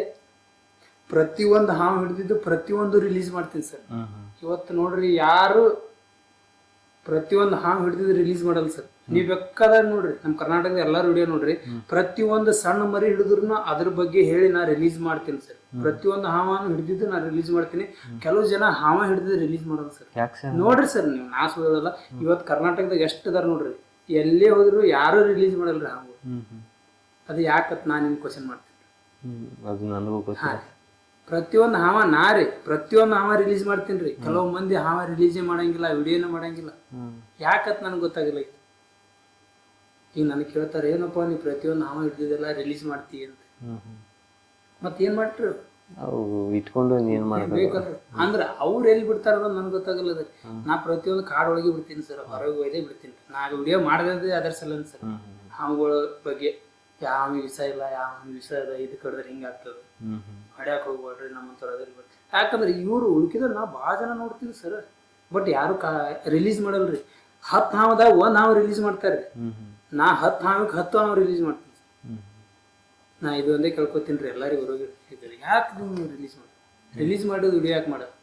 ಪ್ರತಿಯೊಂದು ಹಾವು ಹಿಡಿದಿದ್ದು ಪ್ರತಿಯೊಂದು ರಿಲೀಸ್ ಮಾಡ್ತೀನಿ ಸರ್. ಇವತ್ತು ನೋಡ್ರಿ ಯಾರು ಪ್ರತಿಯೊಂದು ಹಾವು ಹಿಡಿದಿದ್ದು ರಿಲೀಸ್ ಮಾಡಲ್ಲ ಸರ್. ನೀವ್ ಬೇಕಾದಾಗ ನೋಡ್ರಿ ನಮ್ಮ ಕರ್ನಾಟಕದ ಎಲ್ಲಾರು ವಿಡಿಯೋ ನೋಡ್ರಿ, ಪ್ರತಿಯೊಂದು ಸಣ್ಣ ಮರಿ ಹಿಡಿದ್ರು ಅದ್ರ ಬಗ್ಗೆ ಹೇಳಿ ನಾ ರಿಲೀಸ್ ಮಾಡ್ತೀನಿ ಸರ್. ಪ್ರತಿಯೊಂದು ಹಾವನ್ನು ಹಿಡಿದಿದ್ದು ನಾ ರಿಲೀಸ್ ಮಾಡ್ತೀನಿ. ಕೆಲವು ಜನ ಹಾವ ಹಿಡಿದಿದ್ದು ರಿಲೀಸ್ ಮಾಡಲ್ಲ ಸರ್. ನೋಡ್ರಿ ಸರ್ ನೀವು, ನಾ ಸುಳ್ಳಲ್ಲ, ಇವತ್ತು ಕರ್ನಾಟಕದಾಗ ಎಷ್ಟು ಅದಾರ ನೋಡ್ರಿ, ಎಲ್ಲೇ ಹೋದ್ರು ಯಾರು ರಿಲೀಸ್ ಮಾಡಲ್ರಿ ಹಾವು. ಅದು ಯಾಕತ್ ನಾ ನಿಮ್ ಕ್ವಶನ್ ಮಾಡ್ತೀನಿ. ಅದು ನನಗೂ ಗೊತ್ತಿಲ್ಲ. ಪ್ರತಿಯೊಂದು ಹಾವ ನಾರಿ ಪ್ರತಿಯೊಂದು ಹಾವ ರಿಲೀಸ್ ಮಾಡ್ತೀನಿ ರೀ. ಕೆಲವು ಮಂದಿ ಹಾವ ರಿಲೀಸೇ ಮಾಡಂಗಿಲ್ಲ, ವಿಡಿಯೋನ ಮಾಡಂಗಿಲ್ಲ. ಯಾಕತ್ ನನ್ಗೆ ಗೊತ್ತಾಗಿಲ್ಲ. ಈಗ ನನಗೆ ಕೇಳ್ತಾರೆ, ಏನಪ್ಪ ನೀವು ಪ್ರತಿಯೊಂದು ಹಾವ ಹಿಡಿದಿದ್ದೆಲ್ಲ ರಿಲೀಸ್ ಮಾಡ್ತೀವಿ ಅಂತ. ಮತ್ತೇನ್ ಮಾಡ್ರಿ ಇಟ್ಕೊಂಡು ಬೇಕಲ್ರಿ. ಅಂದ್ರ ಅವ್ರು ಎಲ್ಲಿ ಬಿಡ್ತಾರ ಅನ್ನೋದು ನನ್ಗೆ ಗೊತ್ತಾಗಲ್ಲ. ನಾ ಪ್ರತಿಯೊಂದು ಕಾಡೊಳಗೆ ಬಿಡ್ತೀನಿ ಸರ್, ಹೊರಗೆ ಒಯ್ದೇ ಬಿಡ್ತೀನಿ. ನಾ ವಿಡಿಯೋ ಮಾಡದೇ ಅದರ ಸಲ ಸರ್. ಹಾವುಗಳ ಬಗ್ಗೆ ಯಾವ ವಿಷ ಇಲ್ಲ, ಯಾವ ವಿಷ ಅದ, ಇದು ಕಡಿದ್ರೆ ಹಿಂಗಾಗ್ತದ, ಹೊಡ್ಯಾಕ್ ಹೋಗ್ಬೇಡ್ರಿ ನಮ್ಮಂತರ ಅದ್ರಿ. ಯಾಕಂದ್ರೆ ಇವ್ರು ಉಳ್ಕಿದ್ರೆ ನಾವು ಭಾಳ ಜನ ನೋಡ್ತೀವಿ ಸರ್, ಬಟ್ ಯಾರು ರಿಲೀಸ್ ಮಾಡಲ್ರಿ. 10 ಹಾವದಾಗ 1 ಹಾವು ರಿಲೀಸ್ ಮಾಡ್ತಾರೆ. ನಾ 10 ಹಾವಿಗೆ 10 ಹಾವು ರಿಲೀಸ್ ಮಾಡ್ತೀನಿ. ನಾ ಇದು ಒಂದೇ ಕೇಳ್ಕೊತೀನಿ ರೀ ಎಲ್ಲರಿಗೂ ಹೊರಗೆ, ಯಾಕೆ ನೀವು ರಿಲೀಸ್ ಮಾಡೋದು ವಿಡಿಯೋ ಯಾಕೆ ಮಾಡೋದು,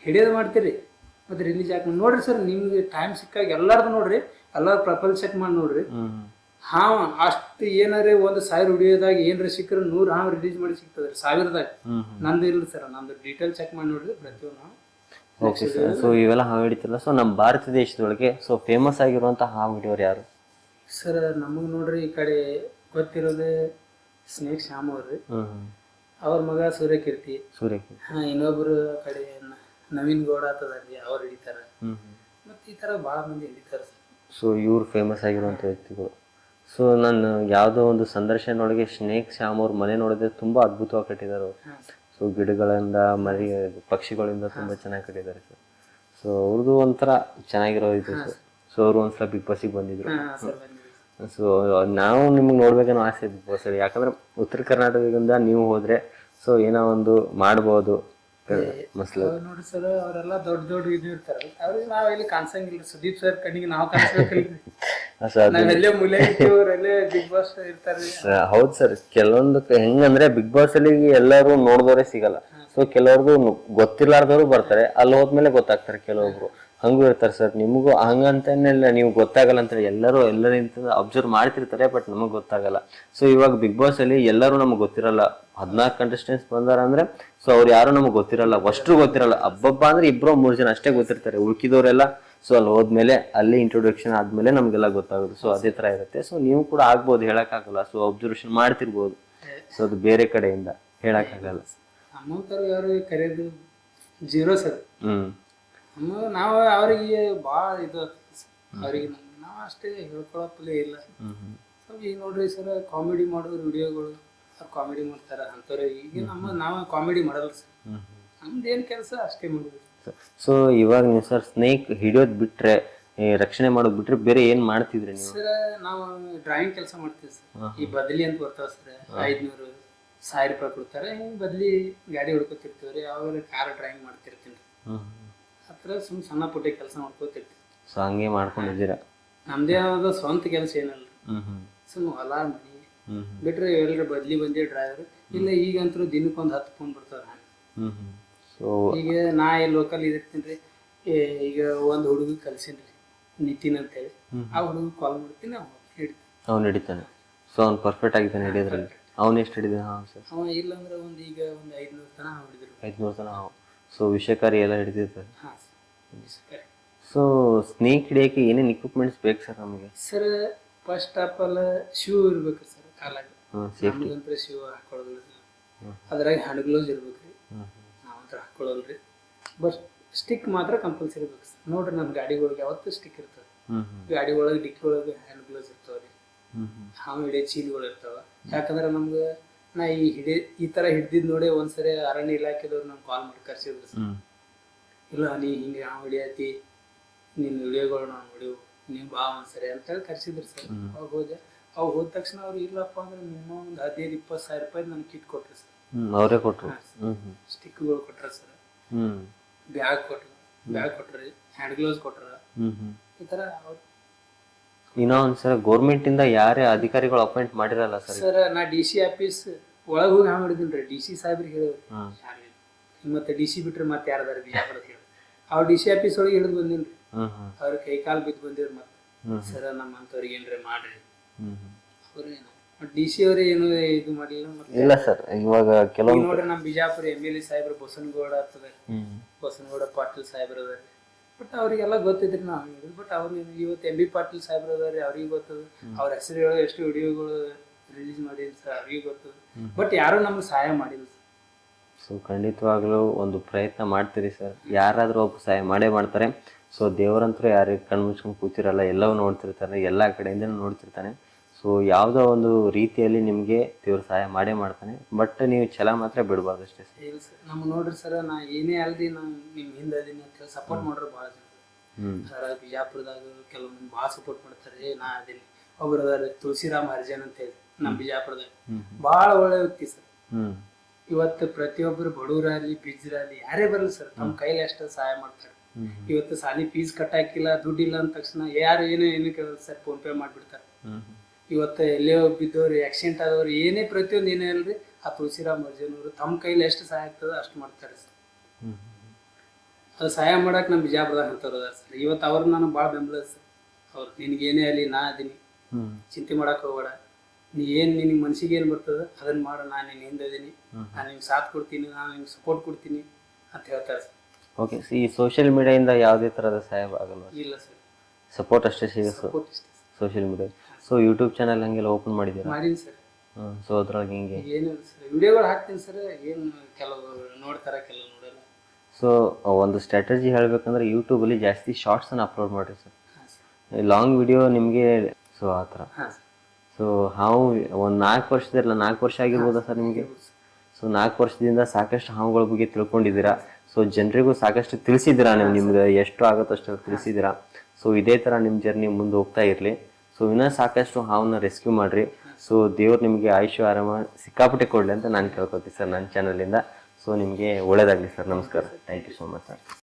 ಹಿಡಿಯೋದು ಮಾಡ್ತೀರಿ ಮತ್ತೆ ರಿಲೀಸ್ ಯಾಕೆ ನೋಡ್ರಿ ಸರ್. ನಿಮ್ಗೆ ಟೈಮ್ ಸಿಕ್ಕಾಗ ಎಲ್ಲಾರ್ದು ನೋಡ್ರಿ, ಎಲ್ಲಾರು ಪ್ರೊಫೈಲ್ ಚೆಕ್ ಮಾಡಿ ನೋಡ್ರಿ. ಹಾವ ಅಷ್ಟು ಏನಾರೇ 1000 ವಿಡಿಯೋದಾಗ ಏನ್ರ ಸಿಕ್ಕರೆ 100 ಹಾವು ರಿಲೀಸ್ ಮಾಡಿ ಸಿಗ್ತದ್ರಿ 1000ದಾಗ. ನಂದು ಇಲ್ಲ ಸರ್, ನಂದು ಡೀಟೇಲ್ ಚೆಕ್ ಮಾಡಿ ನೋಡ್ರಿ ಪ್ರತಿಯೊಂದು ಹಾವು. Okay sir. ಸೊ ಇವೆಲ್ಲ ಹಾವು ಹಿಡಿತಿಲ್ಲ. ಸೊ ನಮ್ಮ ಭಾರತ ದೇಶದೊಳಗೆ ಸೊ ಫೇಮಸ್ ಆಗಿರುವಂತ ಹಾವು ಹಿಡಿಯೋರು ಯಾರು ಸರ್? ನಮಗ್ ನೋಡ್ರಿ ಈ ಕಡೆ ಗೊತ್ತಿರೋದೇ ಸ್ನೇಕ್ ಶ್ಯಾಮ್ ಅವ್ರಿ, ಅವ್ರ ಮಗ ಸೂರ್ಯಕೀರ್ತಿ. ಇನ್ನೊಬ್ರು ಆ ಕಡೆ ನವೀನ್ ಗೌಡ ಆತದ್ರಿ, ಅವ್ರು ಹಿಡಿತಾರ. ಮತ್ತೆ ಈ ತರ ಬಹಳ ಮಂದಿ ಹಿಡಿತಾರ ಸರ್. ಸೊ ಇವ್ರು ಫೇಮಸ್ ಆಗಿರುವಂತ ವ್ಯಕ್ತಿಗಳು. ಸೊ ನಾನು ಯಾವುದೋ ಒಂದು ಸಂದರ್ಶನದೊಳಗೆ ಸ್ನೇಕ್ ಶ್ಯಾಮ್ ಅವ್ರ ಮನೆ ನೋಡಿದ್ರೆ ತುಂಬಾ ಅದ್ಭುತವಾಗಿ ಕಟ್ಟಿದ್ದಾರೆ ಅವರು. ಸೊ ಗಿಡಗಳಿಂದ ಮರಿ ಪಕ್ಷಿಗಳಿಂದ ತುಂಬಾ ಚೆನ್ನಾಗಿ ಕಟ್ಟಿದ್ದಾರೆ ಸರ್. ಸೊ ಅವ್ರದ್ದು ಒಂಥರ ಚೆನ್ನಾಗಿರೋ ಇದು ಸರ್. ಸೊ ಅವರು ಒಂದ್ಸಲ ಬಿಗ್ ಬಾಸಿಗೆ ಬಂದಿದ್ರು. ಸೊ ನಾವು ನಿಮ್ಗೆ ನೋಡ್ಬೇಕನ್ನೋ ಆಸೆ ಬಿಗ್ ಬಾಸ್ ಅಲ್ಲಿ. ಯಾಕಂದ್ರೆ ಉತ್ತರ ಕರ್ನಾಟಕದಿಂದ ನೀವು ಹೋದ್ರೆ ಸೊ ಏನೋ ಒಂದು ಮಾಡ್ಬೋದು. ನೋಡ್ರಿ ಸರ್, ಅವರೆಲ್ಲ ದೊಡ್ಡ ದೊಡ್ಡ ಇದು ಇರ್ತಾರ, ಅವ್ರಿಗೆ ನಾವ್ ಎಲ್ಲಿ ಕಾಣಿಸಂಗಿಲ್ಲ. ಸುದೀಪ್ ಸರ್ ಕಣ್ಣಿಗೆ ನಾವ್ ಕಾಣಿಸ್ಬೇಕಲ್ರಿ, ನಾವೆಲ್ಲೇ ಮೂಲೆ ಇರ್ತೀವ್ರಲ್ಲೇ ಬಿಗ್ ಬಾಸ್ ಇರ್ತಾರ್ರಿ. ಹೌದು ಸರ್. ಕೆಲವೊಂದು ಹೆಂಗಂದ್ರೆ ಬಿಗ್ ಬಾಸ್ ಅಲ್ಲಿ ಎಲ್ಲರೂ ನೋಡಿದವರೇ ಸಿಗಲ್ಲ. ಸೊ ಕೆಲವ್ರದ್ದು ಗೊತ್ತಿರ್ಲಾರ್ದವ್ರು ಬರ್ತಾರೆ, ಅಲ್ಲಿ ಹೋದ್ಮೇಲೆ ಗೊತ್ತಾಗ್ತಾರೆ ಕೆಲವೊಬ್ರು. ಹಂಗೂ ಇರ್ತಾರೆ ಸರ್. ನಿಮಗೂ ಹಂಗಂತನೆಲ್ಲ ನೀವು ಗೊತ್ತಾಗಲ್ಲ ಅಂತ ಎಲ್ಲರಿಂದ ಅಬ್ಸರ್ವ್ ಮಾಡ್ತಿರ್ತಾರೆ, ಬಟ್ ನಮಗ್ ಗೊತ್ತಾಗಲ್ಲ. ಸೊ ಇವಾಗ ಬಿಗ್ ಬಾಸ್ ಅಲ್ಲಿ ಎಲ್ಲರೂ ನಮಗ್ ಗೊತ್ತಿರಲ್ಲ. 14 ಕಂಟೆಸ್ಟೆಂಟ್ಸ್ ಬಂದಾರ ಅಂದ್ರೆ ಸೊ ಅವ್ರು ಯಾರು ನಮಗ್ ಗೊತ್ತಿರಲ್ಲ, ಅಷ್ಟು ಗೊತ್ತಿರಲ್ಲ. ಹಬ್ಬಬ್ಬ ಅಂದ್ರೆ 2-3 ಜನ ಅಷ್ಟೇ ಗೊತ್ತಿರ್ತಾರೆ. ಉಳ್ಕಿದವರೆಲ್ಲ ಸೊ ಅಲ್ಲಿ ಹೋದ್ಮೇಲೆ ಅಲ್ಲಿ ಇಂಟ್ರೊಡಕ್ಷನ್ ಆದ್ಮೇಲೆ ನಮ್ಗೆಲ್ಲ ಗೊತ್ತಾಗುತ್ತೆ. ಸೊ ಅದೇ ತರ ಇರುತ್ತೆ. ಸೊ ನೀವು ಕೂಡ ಆಗ್ಬೋದು, ಹೇಳಕ್ ಆಗಲ್ಲ. So observation ಮಾಡ್ತಿರ್ಬೋದು. ಸೊ ಅದು ಬೇರೆ ಕಡೆಯಿಂದ ಹೇಳಕ್ ಆಗಲ್ಲ. ನಮ್ಮಂತವ್ರು ಯಾರು ಕರೆಯೋದು 0 ಸರ್. ನಾವು ಅವ್ರಿಗೆ ಭಾಳ ಇದು ಅವ್ರಿಗೆ ನಾವು ಅಷ್ಟೇ ಹೇಳ್ಕೊಳಪ್ಪಲೇ ಇಲ್ಲ. ಸೊ ಈಗ ನೋಡ್ರಿ ಸರ್, ಕಾಮಿಡಿ ಮಾಡೋರು ವಿಡಿಯೋಗಳು ಅವ್ರು ಕಾಮಿಡಿ ಮಾಡ್ತಾರ ಅಂತವ್ರೆ. ಈಗ ನಾವು ಕಾಮಿಡಿ ಮಾಡಲ್ಲ ಸರ್, ನಮ್ದೇನ್ ಕೆಲಸ ಅಷ್ಟೇ ಮಾಡೋದು. ಸೊ ಇವಾಗ ನೀವು ಸರ್ ಸ್ನೇಕ್ ಹಿಡಿಯೋದ್ ಬಿಟ್ರೆ, ರಕ್ಷಣೆ ಮಾಡೋದ್ ಬಿಟ್ರೆ ಬೇರೆ ಏನ್ ಮಾಡ್ತಿದ್ರಿ ನೀವು? ಸರ್ ನಾವು ಡ್ರಾಯಿಂಗ್ ಕೆಲಸ ಮಾಡ್ತೀವಿ ಸರ್. ಈ ಬದಲಿ ಅಂತ ಬರ್ತಾವ ಸರ್, 500-1000 ರೂಪಾಯಿ ಕೊಡ್ತಾರೆ. ಬದಲಿ ಗಾಡಿ ಹೊಡ್ಕೊತಿರ್ತೀವ್ರಿ, ಅವಾಗ ಕಾರ್ ಡ್ರಾಯಿಂಗ್ ಮಾಡ್ತಿರ್ತೀನಿ. ಹತ್ರ ಸಣ್ಣ ಪುಟ್ಟ ಕೆಲಸ ಮಾಡ್ಕೋತಿರ್ತೀವಿ. ಸೊ ಹಂಗೆ ಮಾಡ್ಕೊಂಡಿದ್ದೀರಾ? ನಮ್ದೇ ಆದ ಸ್ವಂತ ಕೆಲಸ ಏನಲ್ಲ, ಸುಮ್ಮ ಹೊಲ ಮನಿ ಬಿಟ್ರೆ ಎಲ್ಲರ ಬದ್ಲಿ ಬಂದಿ ಡ್ರೈವರ್ ಇಲ್ಲ. ಈಗಂತೂ ದಿನಕ್ಕೊಂದು 10 ಫೋನ್ ಬರ್ತಾವ. ಈಗ ನಾ ಲೋಕಲ್ ಇದಿರ್ತೀನಿ ರೀ, ಈಗ ಒಂದು ಹುಡುಗ ಕಲ್ಸಿನ್ರಿ ನಿತಿನ್ ಅಂತೇಳಿ, ಆ ಹುಡುಗ ಕಾಲ್ ಮಾಡ್ತೀನಿ, ಅವ್ನು ಹಿಡಿತೀನಿ. ಅವ್ನು ಹಿಡಿತಾನೆ. ಸೊ ಅವ್ನು ಪರ್ಫೆಕ್ಟ್ ಆಗಿದ್ದಾನೆ ಹಿಡಿಯೋದ್ರಲ್ಲಿ. ಅವ್ನು ಎಷ್ಟು ಹಿಡಿದ? ಹಾಂ ಸರ್. ಅವ ಇಲ್ಲಾಂದ್ರೆ ಈಗ ಒಂದು 500 ತನಕ ಹಿಡಿದ್ರು. 500 ತನಕ ಹಾವು. ಸೊ ವಿಷಕಾರಿ ಎಲ್ಲ ಹಿಡಿದಿರ್ತಾರೆ. ಹಾಂ ಸರ್. ಸೊ ಸ್ನೇಕ್ ಹಿಡಿಯೋಕ್ಕೆ ಏನೇನು ಇಕ್ವಿಪ್ಮೆಂಟ್ಸ್ ಬೇಕು ಸರ್ ನಮಗೆ? Sir first of all shoe ಇರ್ಬೇಕು ಸರ್ ಕಾಲಾಗ. ನಮ್ಗಂತ್ರ ಶೂ ಹಾಕೊಳ್ಳೋದಿಲ್ಲ, ಅದ್ರಾಗ ಹ್ಯಾಂಡ್ ಗ್ಲೌಸ್ ಇರ್ಬೇಕ್ರಿ. ನಾವಂತ್ರ ಹಾಕೊಳ್ಳಲ್ರಿ, ಬಟ್ ಸ್ಟಿಕ್ ಮಾತ್ರ ಕಂಪಲ್ಸರಿ ಬೇಕು ಸರ್. ನೋಡ್ರಿ ನಮ್ಮ ಗಾಡಿಗಳಿಗೆ ಯಾವತ್ತೂ ಸ್ಟಿಕ್ ಇರ್ತದೆ. ಗಾಡಿ ಒಳಗೆ ಡಿಕ್ಕಿ ಒಳಗೆ ಹ್ಯಾಂಡ್ ಗ್ಲೌಸ್ ಇರ್ತಾವ್ರಿ, ಹಾವು ಹಿಡಿಯೋ ಚೀಲಗಳು ಇರ್ತಾವ. ಯಾಕಂದ್ರೆ ನಮ್ಗೆ ನಾ ಈ ಥರ ಹಿಡ್ದಿದ್ ನೋಡಿ ಒಂದ್ಸರಿ ಅರಣ್ಯ ಇಲಾಖೆದವ್ರು ನಮ್ಗೆ ಕಾಲ್ ಮಾಡಿ ಕರ್ಸಿದ್ರು ಸರ್. ಇಲ್ಲ ನೀ ಹಿಂಗೆ ಹಾವು ಹಿಡಿಯತಿ, ನಿನ್ನ ವಿಡಿಯೋಗಳು ನಾವು ಹೊಡಿವು, ನೀವು ಬಾ ಒಂದ್ಸರಿ ಅಂತೇಳಿ ಕರ್ಸಿದ್ರು ಸರ್. ಅವಾಗ ಹೋದೆ. ಅವಾಗ ಹೋದ ತಕ್ಷಣ ಅವ್ರು ಇಲ್ಲಪ್ಪ ಅಂದ್ರೆ ಮಿನಿಮಮ್ ಒಂದು 15-20 ಸಾವಿರ ರೂಪಾಯಿ ನನ್ಗೆ ಕಿಟ್ ಕೊಟ್ರಿ ಸರ್. ಅವರೇ ಕೊಟ್ಟರು. ಸ್ಟಿಕ್ಗಳು ಕೊಟ್ರ ಸರ್, ಬ್ಯಾಗ್ ಕೊಟ್ರಿ, ಹ್ಯಾಂಡ್ ಗ್ಲೌಸ್ ಕೊಟ್ರ. ಈ ತರ ಇನ್ನೂ ಒಂದ್ಸಲ ಗೌರ್ಮೆಂಟ್ ಇಂದ ಯಾರೇ ಅಧಿಕಾರಿಗಳು ಅಪಾಯಿಂಟ್ ಮಾಡಿರಲ್ಲ ಸರ್? ಸರ್ ನಾ DC ಆಫೀಸ್ ಒಳಗೆ ಹೋಗಿ ಹಾವು ಹಿಡಿದಿನ್ರಿ. DC ಸಾಹೇಬ್ರಿಗೆ ಹೇಳಿದ್ರಿ, ಮತ್ತೆ DC ಬಿಟ್ರೆ ಮತ್ತೆ ಯಾರದಾರ ಬಿಜಾಪುರದ ಹೇಳಿ. ಅವ್ರು DC ಆಫೀಸ್ ಒಳಗೆ ಹಿಡಿದು ಬಂದಿನ್ರಿ. ಅವ್ರ ಕೈ ಕಾಲು ಬಿದ್ದು ಬಂದಿವ್ರಿ. ಮತ್ತೆ ಸರ್ ನಮ್ಮಂತವ್ರಿಗೆ ಏನ್ರಿ ಮಾಡ್ರಿ. ಅವ್ರೇನು DC ಅವ್ರೆ ಏನು ಇದು ಮಾಡಿಲ್ಲ. ಇಲ್ಲ ಸರ್, ಇವಾಗ ಕೆಲವು ನೋಡ್ರಿ ನಮ್ಮ ಬಿಜಾಪುರ MLA ಸಾಹೇಬ್ರು ಬಸನಗೌಡ ಆಗ್ತದೆ, ಬಸನಗೌಡ ಪಾಟೀಲ್ ಸಾಹೇಬ್ರ ಅದಾರಿ. ಬಟ್ ಅವ್ರಿಗೆಲ್ಲ ಗೊತ್ತಿದ್ರಿ ನಾವು ಹೇಳಿದ್ರು. ಬಟ್ ಅವ್ರು ಇವತ್ತು MB ಪಾಟೀಲ್ ಸಾಹೇಬ್ರ ಅದಾರಿ, ಅವ್ರಿಗೆ ಗೊತ್ತದ. ಅವ್ರ ಹೆಸರು ಹೇಳೋ ಎಷ್ಟು ವಿಡಿಯೋಗಳು ರಿಲೀಸ್ ಮಾಡಿದ್ರು ಸರ್, ಅವ್ರಿಗೆ ಗೊತ್ತದ. ಬಟ್ ಯಾರು ನಮ್ಗೆ ಸಹಾಯ ಮಾಡಿಲ್ಲ ಸರ್. ಸೊ ಖಂಡಿತವಾಗ್ಲೂ ಒಂದು ಪ್ರಯತ್ನ ಮಾಡ್ತೀರಿ ಸರ್, ಯಾರಾದರೂ ಒಬ್ಬ ಸಹಾಯ ಮಾಡೇ ಮಾಡ್ತಾರೆ. ಸೊ ದೇವರಂತರೂ ಯಾರಿಗೆ ಕಣ್ಣು ಮುಚ್ಕೊಂಡು ಕೂತಿರಲ್ಲ, ಎಲ್ಲವೂ ನೋಡ್ತಿರ್ತಾರೆ, ಎಲ್ಲ ಕಡೆಯಿಂದ ನೋಡ್ತಿರ್ತಾನೆ. ಸೊ ಯಾವುದೋ ಒಂದು ರೀತಿಯಲ್ಲಿ ನಿಮಗೆ ದೇವ್ರು ಸಹಾಯ ಮಾಡೇ ಮಾಡ್ತಾನೆ. ಬಟ್ ನೀವು ಛಲ ಮಾತ್ರ ಬಿಡಬಾರ್ದು ಅಷ್ಟೇ ಸರ್. ಇಲ್ಲ ಸರ್, ನಮ್ಗೆ ನೋಡ್ರಿ ಸರ್, ನಾ ಏನೇ ಅಲ್ದಿ ನಾನು ನಿಮ್ಮ ಹಿಂದೆ ಅದೀನಿ ಅಂತ ಹೇಳಿ ಸಪೋರ್ಟ್ ಮಾಡ್ರಿ ಭಾಳ ಜನ ಸರ್. ಬಿಜಾಪುರದಾಗ ಕೆಲವೊಂದು ಭಾಳ ಸಪೋರ್ಟ್ ಮಾಡ್ತಾರೆ. ನಾ ಅದೀನಿ. ಒಬ್ರು ಅದಾರ ತುಳಸಿರಾಮ್ ಹರಿಜನ್ ಅಂತ ಹೇಳಿ ನಮ್ಮ ಬಿಜಾಪುರದಾಗ, ಭಾಳ ಒಳ್ಳೆ ವ್ಯಕ್ತಿ ಸರ್. ಇವತ್ತು ಪ್ರತಿಯೊಬ್ಬರು ಬಡವರಾಗಲಿ ಬಿಜ್ರಾಗಲಿ ಯಾರೇ ಬರಲಿ ಸರ್, ತಮ್ಮ ಕೈಲಿ ಅಷ್ಟು ಸಹಾಯ ಮಾಡ್ತಾರೆ. ಇವತ್ತು ಸಾಲಿ ಫೀಸ್ ಕಟ್ಟಾಕಿಲ್ಲ, ದುಡ್ಡಿಲ್ಲ ಅಂದ ತಕ್ಷಣ ಯಾರು ಏನು ಕೇಳಲ್ಲ ಸರ್, ಫೋನ್ ಪೇ ಮಾಡಿಬಿಡ್ತಾರೆ. ಇವತ್ತು ಎಲ್ಲೇ ಬಿದ್ದವ್ರು, ಆಕ್ಸಿಡೆಂಟ್ ಆದವ್ರು, ಏನೇ ಪ್ರತಿಯೊಂದು ಏನೇ ಅಲ್ರಿ, ಆ ತುಳಸಿರಾಮ್ ಅರ್ಜುನ್ ಅವರು ತಮ್ಮ ಕೈಲಿ ಎಷ್ಟು ಸಹಾಯ ಆಗ್ತದೆ ಅಷ್ಟು ಮಾಡ್ತಾರೆ ಸರ್. ಅದು ಸಹಾಯ ಮಾಡಕ್ಕೆ ನಮ್ಮ ಬಿಜಾಪುರದಾಗ ಅಂತವ್ರು ಅದಾರ ಸರ್. ಇವತ್ತು ಅವ್ರು ನನಗೆ ಭಾಳ ಬೆಂಬಲ ಸರ್. ಅವ್ರು ನಿನಗೇನೇ ಅಲ್ಲಿ ನಾ ಅದೀನಿ, ಚಿಂತೆ ಮಾಡಕ್ಕೆ ಹೋಗ್ಬೇಡ, ನೀ ಏನು ನಿನಗೆ ಮನ್ಸಿಗೆ ಏನು ಬರ್ತದೆ ಅದನ್ನ ಮಾಡು, ನಾನು ನಿನ್ನ ಹಿಂದೆ ಅದೀನಿ, ನಾನು ನಿಮ್ಗೆ ಸಾಥ್ ಕೊಡ್ತೀನಿ, ನಾನು ನಿಮ್ಗೆ ಸಪೋರ್ಟ್ ಕೊಡ್ತೀನಿ ಅಂತ ಹೇಳ್ತಾರೆ ಸರ್. ಓಕೆ, ಈ ಸೋಷಿಯಲ್ ಮೀಡಿಯಾದಿಂದ ಯಾವುದೇ ಥರದ ಸಹಾಯ ಆಗಲ್ಲ? ಇಲ್ಲ ಸರ್, ಸಪೋರ್ಟ್ ಅಷ್ಟೇ ಸಿಗುತ್ತೆ ಸಪೋರ್ಟ್ ಇಷ್ಟೇ social media. So YouTube channel ಹಂಗೆಲ್ಲ ಓಪನ್ ಮಾಡಿದ್ದೀರಾ? ಮಾಡೀನಿ ಸರ್. ಸೊ ಅದ್ರೊಳಗೆ ಹಿಂಗೆ ಏನಿಲ್ಲ ಸರ್, ವಿಡಿಯೋಗಳು ಹಾಕ್ತೀನಿ ಸರ್. ಏನು ಕೆಲವು ನೋಡ್ತಾರೆ, ಕೆಲವು ನೋಡಲ್ಲ. ಸೊ ಒಂದು ಸ್ಟ್ರಾಟಜಿ ಹೇಳ್ಬೇಕಂದ್ರೆ ಯೂಟ್ಯೂಬಲ್ಲಿ ಜಾಸ್ತಿ ಶಾರ್ಟ್ಸನ್ನು ಅಪ್ಲೋಡ್ ಮಾಡಿರಿ ಸರ್. ಲಾಂಗ್ ವಿಡಿಯೋ ನಿಮಗೆ ಸೊ ಆ ಥರ. ಸೊ ಹಾವು ಒಂದು 4 ವರ್ಷ ಆಗಿರ್ಬೋದಾ ಸರ್ ನಿಮಗೆ? ಸೊ 4 ವರ್ಷದಿಂದ ಸಾಕಷ್ಟು ಹಾವುಗಳ ಬಗ್ಗೆ ತಿಳ್ಕೊಂಡಿದ್ದೀರಾ. ಸೊ ಜನರಿಗೂ ಸಾಕಷ್ಟು ತಿಳಿಸಿದ್ದೀರಾ, ನೀವು ನಿಮ್ಗೆ ಎಷ್ಟು ಆಗುತ್ತೋ ಅಷ್ಟು ತಿಳಿಸಿದ್ದೀರಾ. ಸೊ ಇದೇ ಥರ ನಿಮ್ಮ ಜರ್ನಿ ಮುಂದೆ ಹೋಗ್ತಾ ಇರಲಿ. ಸೊ ಇನ್ನೂ ಸಾಕಷ್ಟು ಹಾವನ್ನ ರೆಸ್ಕ್ಯೂ ಮಾಡಿರಿ. ಸೊ ದೇವ್ರು ನಿಮಗೆ ಆಯುಷ್ಯ ಆರಾಮ ಸಿಕ್ಕಾಪಟ್ಟೆ ಕೊಡಲಿ ಅಂತ ನಾನು ಕೇಳ್ಕೊತೀನಿ ಸರ್ ನನ್ನ ಚಾನಲಿಂದ. ಸೊ ನಿಮಗೆ ಒಳ್ಳೇದಾಗಲಿ ಸರ್. ನಮಸ್ಕಾರ. Thank you so much sir.